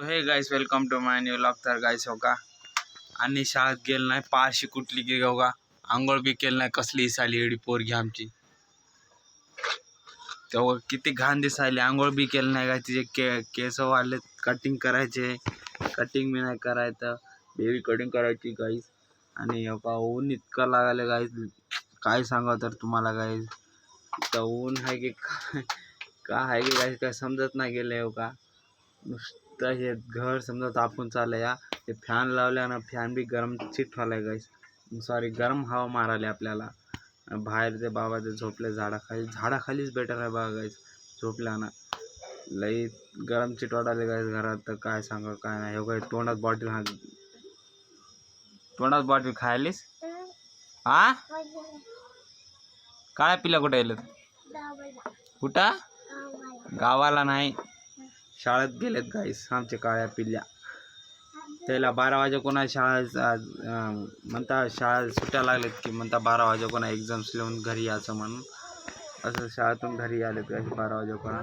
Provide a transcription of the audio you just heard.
हे guys welcome to my new vlog. तर guys हो का आणि शाळेत गेलं नाही पारशी कुठली की हो का आंघोळ बी केलं नाही कसली दिसायली एवढी पोरगी आमची तेव्हा किती घाण दिसायली आंघोळ बी केलं नाही. काय तिचे केस वाढले कटिंग करायचे कटिंग बी नाही करायचं बेबी कटिंग करायची गाईस. आणि हो का ऊन इतकं लागायला गाईस काय सांगा तर तुम्हाला गाईस इथं ऊन आहे की काय आहे की गाईस काय समजत नाही गेले हो का. नुसतं हे घर समजा तापून चाललं या ते फॅन लावल्या ना फॅन बी गरम चिट व्हायला गाईस सॉरी गरम हवा मारायला आपल्याला. बाहेर ते बाबा ते झोपले झाडाखालीच बेटर आहे बघा गाईस झोपल्या ना लई गरम चिट वाटायला गाईस घरात. तर काय सांगा काय नाही हो काय तोंडात बॉटल खायलीस हा काय पिला कुठे येईल कुठं गावाला नाही शाळेत गेलेत गाईस आमचे काळ्या पिल्ल्या. त्याला 12 वाजे कोणा शाळा म्हणता शाळा सुट्ट्या लागलेत की म्हणता 12 वाजे कोणा एक्झाम्स लिहून घरी यायचं म्हणून असं शाळेतून घरी आलेत गाईस 12 वाजे कोणा.